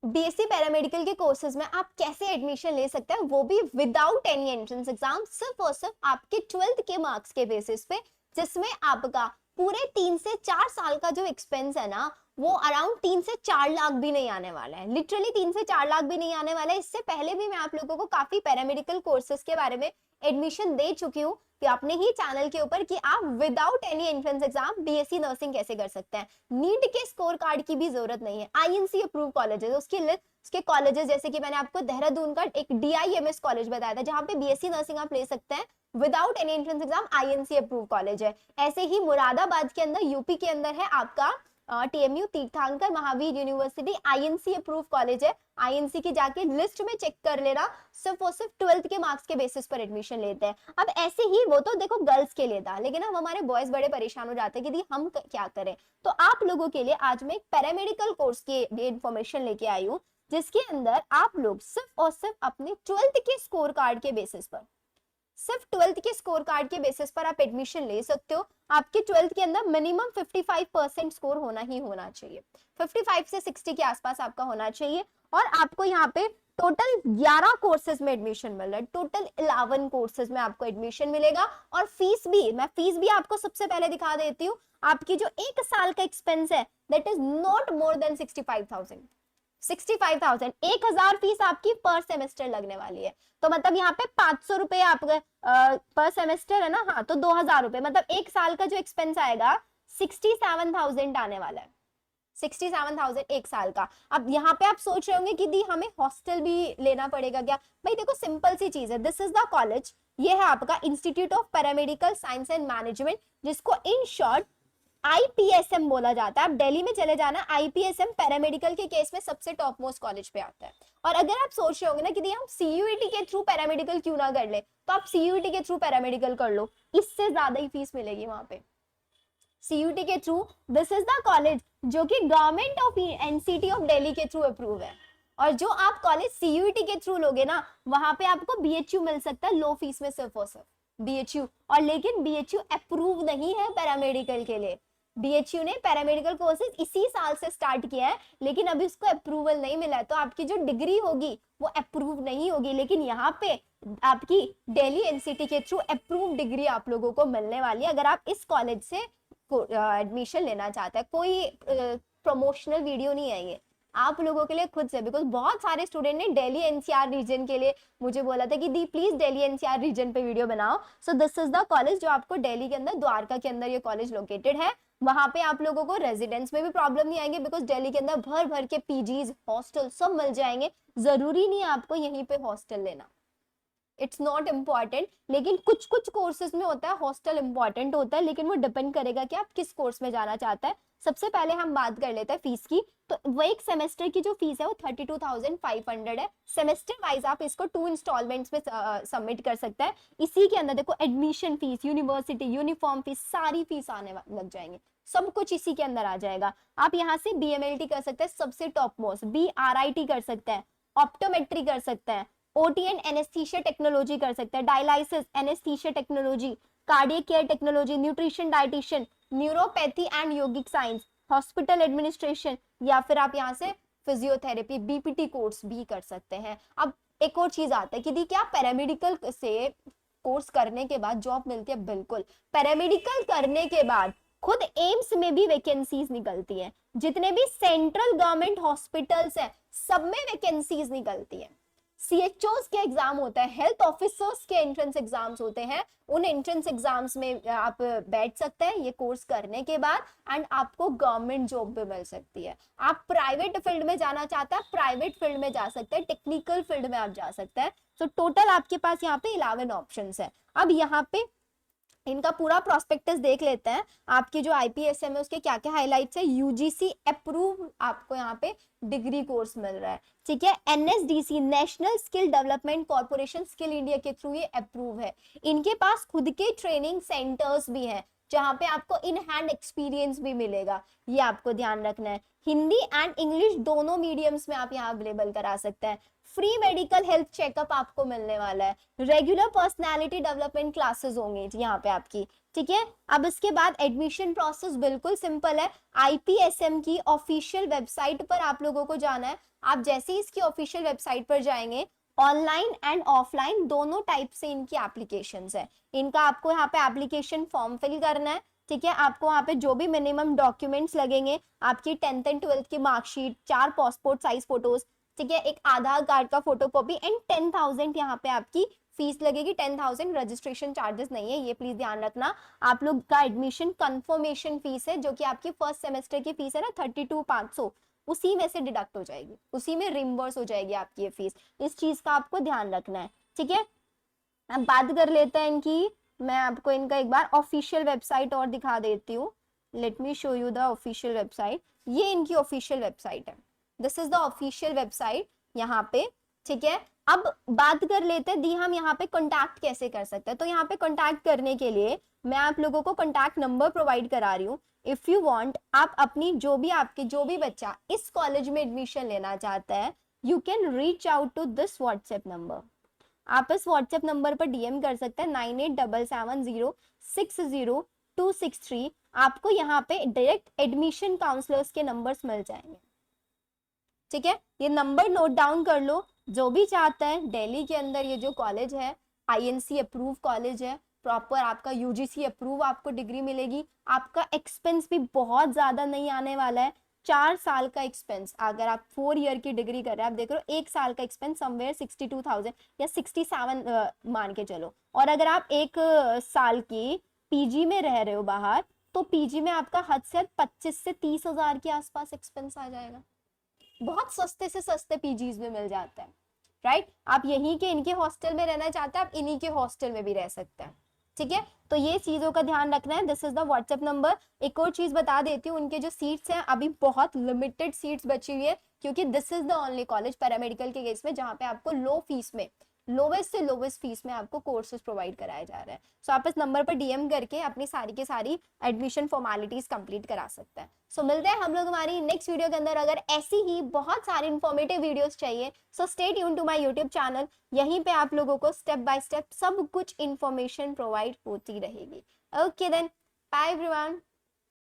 BSc paramedical के courses में आप कैसे एडमिशन ले सकते हैं, वो भी विदाउट एनी एंट्रेंस एग्जाम, सिर्फ और सिर्फ आपके 12th के मार्क्स के बेसिस पे, जिसमें आपका पूरे 3 से 4 साल का जो एक्सपेंस है ना, वो अराउंड 3 से 4 लाख भी नहीं आने वाला है। लिटरली 3 से 4 लाख भी नहीं आने वाला है। इससे पहले भी मैं आप लोगों को काफी पैरामेडिकल कोर्सेज के बारे में एडमिशन दे चुकी हूँ कि अपने ही चैनल के ऊपर कि आप without any entrance exam BSc nursing कैसे कर सकते हैं। नीट के स्कोर कार्ड की भी जरूरत नहीं है। आईएनसी अप्रूव कॉलेजेस, उसकी लिस्ट, उसके कॉलेजेस जैसे कि मैंने आपको देहरादून का एक डीआईएमएस कॉलेज बताया था जहां पे बीएससी नर्सिंग आप ले सकते हैं without any entrance exam, INC approve college है। ऐसे ही मुरादाबाद के अंदर, यूपी के अंदर है आपका टीएमयू तीर्थंकर Mahavir university, INC approve college है। आईएनसी की जाके लिस्ट में चेक कर लेना, सिर्फ और सिर्फ 12th के मार्क्स के बेसिस पर एडमिशन लेते हैं। अब ऐसे ही, वो तो देखो गर्ल्स के लिए था, लेकिन अब हमारे बॉयज बड़े परेशान हो जाते हैं कि दी हम क्या करें। तो आप लोगों के लिए आज मैं एक पैरामेडिकल कोर्स की इंफॉर्मेशन लेके आई हूँ, जिसके अंदर आप लोग सिर्फ और सिर्फ अपने 12th के स्कोर कार्ड के बेसिस पर, सिर्फ 12th के स्कोर कार्ड के बेसिस पर आप एडमिशन ले सकते हो। आपके 12th के अंदर मिनिमम 55% स्कोर होना ही होना चाहिए, 55 से 60 के आसपास आपका होना चाहिए। और आपको यहाँ पे टोटल 11 कोर्सेज में एडमिशन मिल रहा है, टोटल 11 कोर्सेज में आपको एडमिशन मिलेगा। और फीस भी, मैं फीस भी आपको सबसे पहले दिखा देती हूँ। आपकी जो 1 साल का एक्सपेंस है, that is not more than 65,000। 65,000, 1,000 fees आपकी पर सेमेस्टर लगने वाली है। तो मतलब यहाँ पे 500 रुपए आपका पर सेमेस्टर है ना, हाँ, तो 2,000 रुपए, मतलब 1 साल का जो एक्सपेंस आएगा 67,000 आने वाला है। 67,000 1 साल का। अब यहाँ पे आप सोच रहे होंगे कि दी हमें हॉस्टल भी लेना पड़ेगा क्या? भाई देखो, सिंपल सी चीज है। दिस इज द कॉलेज, ये है आपका institute of paramedical science and management, जिसको इन शॉर्ट आईपीएसएम बोला जाता है। आप दिल्ली में चले जाना, आईपीएसएम पैरामेडिकल के केस में सबसे टॉप मोस्ट कॉलेज पे आता है। और अगर आप सोच रहे होंगे ना कि हम सीयूईटी के थ्रू पैरामेडिकल क्यों ना कर ले, तो आप सीयूईटी के थ्रू पैरामेडिकल कर लो, इससे ज्यादा ही फीस मिलेगी वहां पे सीयूटी के through. This is the college जो कि government of NCT of Delhi के थ्रू अप्रूव है। और जो आप कॉलेज सीयूटी के थ्रू लोगे ना, वहां पे आपको बीएचयू मिल सकता है लो फीस में, सिर्फ और सिर्फ बीएचयू। और लेकिन बीएचयू अप्रूव नहीं है पैरामेडिकल के लिए। बीएचयू ने पैरामेडिकल कोर्सेज इसी साल से स्टार्ट किया है, लेकिन अभी उसको अप्रूवल नहीं मिला है, तो आपकी जो डिग्री होगी वो अप्रूव नहीं होगी। लेकिन यहाँ पे आपकी दिल्ली एनसीटी के थ्रू अप्रूव डिग्री आप लोगों को मिलने वाली है, अगर आप इस कॉलेज से एडमिशन लेना चाहता है। कोई प्रमोशनल वीडियो नहीं है ये, आप लोगों के लिए खुद से, बिकॉज बहुत सारे स्टूडेंट ने दिल्ली एनसीआर रीजन के लिए मुझे बोला था कि दी प्लीज दिल्ली एनसीआर रीजन पे वीडियो बनाओ। So this is the college जो आपको दिल्ली के अंदर, द्वारका के अंदर ये कॉलेज लोकेटेड है। वहां पे आप लोगों को रेजिडेंस में भी प्रॉब्लम नहीं आएंगे, बिकॉज दिल्ली के अंदर भर भर के पीजीज, हॉस्टल सब मिल जाएंगे। जरूरी नहीं है आपको यहीं पे हॉस्टल लेना, इट्स नॉट इम्पॉर्टेंट। लेकिन कुछ कुछ कोर्सेज में होता है हॉस्टल इंपॉर्टेंट होता है, लेकिन वो डिपेंड करेगा कि आप किस कोर्स में जाना चाहते हैं। सबसे पहले हम बात कर लेते हैं फीस की। तो वो एक सेमेस्टर की जो फीस है वो 32,500 है। सेमेस्टर वाइज आप इसको 2 इंस्टॉलमेंट्स में सबमिट कर सकते हैं। इसी के अंदर देखो admission fees, university, uniform fees, सारी फीस आने लग जाएंगे, सब कुछ इसी के अंदर आ जाएगा। आप यहाँ से बीएमएलटी कर सकते हैं, सबसे टॉप मोस्ट, बीआरआईटी कर सकते हैं, ऑप्टोमेट्री कर सकते हैं, ओटी एंड एनेस्थीसिया टेक्नोलॉजी कर सकते हैं, dialysis, anaesthesia technology, cardiac care technology, nutrition dietitian, neuropathy and yogic science, hospital administration, या फिर आप यहाँ से फिजियोथेरेपी, बीपीटी कोर्स भी कर सकते हैं। अब एक और चीज आता है कि दी क्या पैरामेडिकल से कोर्स करने के बाद जॉब मिलती है? बिल्कुल। पैरामेडिकल करने के बाद खुद एम्स में भी वैकेंसीज निकलती है, जितने भी सेंट्रल गवर्नमेंट हॉस्पिटल्स हैं सब में वैकेंसीज निकलती है। सीएचओस के एग्जाम होता है, हेल्थ ऑफिसर्स के एंट्रेंस एग्जाम्स होते हैं, उन एंट्रेंस एग्जाम्स में आप बैठ सकते हैं ये कोर्स करने के बाद, एंड आपको गवर्नमेंट जॉब भी मिल सकती है। आप प्राइवेट फील्ड में जाना चाहते हैं, प्राइवेट फील्ड में जा सकते हैं, टेक्निकल फील्ड में आप जा सकते हैं। तो टोटल आपके पास यहाँ पे 11 ऑप्शंस है। अब यहाँ पे इनका पूरा प्रोस्पेक्टस देख लेते हैं। आपकी जो आईपीएसएम है उसके क्या क्या हाइलाइट्स है। यूजीसी अप्रूव आपको यहाँ पे डिग्री कोर्स मिल रहा है, ठीक है। NSDC, national skill development corporation, skill India के थ्रू ये अप्रूव है। इनके पास खुद के ट्रेनिंग सेंटर्स भी हैं जहां पे आपको इन हैंड एक्सपीरियंस भी मिलेगा, ये आपको ध्यान रखना है। हिंदी एंड इंग्लिश दोनों मीडियम्स में आप यहाँ अवेलेबल करा सकते हैं। फ्री मेडिकल हेल्थ चेकअप आपको मिलने वाला है। रेगुलर पर्सनालिटी डेवलपमेंट क्लासेस होंगे यहाँ पे आपकी, ठीक है। अब इसके बाद एडमिशन प्रोसेस बिल्कुल सिंपल है। आईपीएसएम की ऑफिशियल वेबसाइट पर आप लोगों को जाना है, आप जैसे ही इसकी ऑफिशियल वेबसाइट पर जाएंगे, ऑनलाइन एंड ऑफलाइन दोनों टाइप से इनकी एप्लीकेशंस है। इनका आपको यहाँ पे एप्लीकेशन फॉर्म फिल करना है, ठीक है। आपको वहाँ पे जो भी मिनिमम डॉक्यूमेंट्स लगेंगे, आपकी 10th एंड 12th की मार्कशीट, 4 पासपोर्ट साइज फोटोज, ठीक है, एक आधार कार्ड का फोटोकॉपी एंड 10,000 यहाँ पे आपकी फीस लगेगी। 10,000 रजिस्ट्रेशन चार्जेस नहीं है, ये प्लीज ध्यान रखना। आप लोग का एडमिशन कंफर्मेशन फीस है, जो कि आपकी फर्स्ट सेमेस्टर की फीस है ना 32,500, उसी में से डिडक्ट हो जाएगी, उसी में रिम्बर्स हो जाएगी आपकी ये फीस। इस चीज का आपको ध्यान रखना है, ठीक है। अब बात कर लेते हैं इनकी, मैं आपको इनका एक बार ऑफिशियल वेबसाइट और दिखा देती हूँ। Let me show you the official website. ये इनकी ऑफिशियल वेबसाइट है, this is the official website यहाँ पे, ठीक है। अब बात कर लेते हैं दी हम यहाँ पे कॉन्टैक्ट कैसे कर सकते हैं। तो यहाँ पे कॉन्टैक्ट करने के लिए मैं आप लोगों को कॉन्टैक्ट नंबर प्रोवाइड करा रही हूँ। इफ यू वांट, आप अपनी जो भी बच्चा इस कॉलेज में एडमिशन लेना चाहता है, you can reach out to this WhatsApp number. आप इस व्हाट्सएप नंबर पर डीएम कर सकते हैं 9877060263। आपको यहाँ पे डायरेक्ट एडमिशन काउंसलर्स के नंबर्स मिल जाएंगे, ठीक है। ये नंबर नोट डाउन कर लो। जो भी चाहता है दिल्ली के अंदर, ये जो कॉलेज है आईएनसी अप्रूव कॉलेज है, प्रॉपर आपका यूजीसी अप्रूव आपको डिग्री मिलेगी। आपका एक्सपेंस भी बहुत ज्यादा नहीं आने वाला है। 4 साल का एक्सपेंस, अगर आप 4 ईयर की डिग्री कर रहे हैं, आप देख रहे हो 1 साल का एक्सपेंस समवेयर 62,000 या 67 मान के चलो। और अगर आप 1 साल की पीजी में रह रहे हो बाहर, तो पीजी में आपका हद से हद 25 से 30 हजार के आसपास एक्सपेंस आ जाएगा। बहुत सस्ते से सस्ते पीजीज में मिल जाता है, राइट। आप यहीं के इनके हॉस्टल में रहना चाहते हैं, आप इन्हीं के हॉस्टल में भी रह सकते हैं, ठीक है। तो ये चीजों का ध्यान रखना है। This is the WhatsApp number. एक और चीज बता देती हूँ, उनके जो सीट्स हैं अभी बहुत लिमिटेड सीट्स बची हुई है, क्योंकि this is the only college paramedical के केस में जहाँ पे आपको लो फीस में, लोवेस्ट से लोवेस्ट फीस में आपको कोर्सेज प्रोवाइड कराए जा रहे हैं। सो आप इस नंबर पर डीएम करके अपनी सारी की सारी एडमिशन फॉर्मेलिटीज कंप्लीट करा सकते हैं। सो मिलते हैं हम लोग हमारी नेक्स्ट वीडियो के अंदर। अगर ऐसी ही बहुत सारी इंफॉर्मेटिव वीडियोस चाहिए, so stay tuned to my YouTube channel. यहीं पे आप लोगों को स्टेप बाय स्टेप सब कुछ इंफॉर्मेशन प्रोवाइड होती रहेगी। Okay then, bye everyone.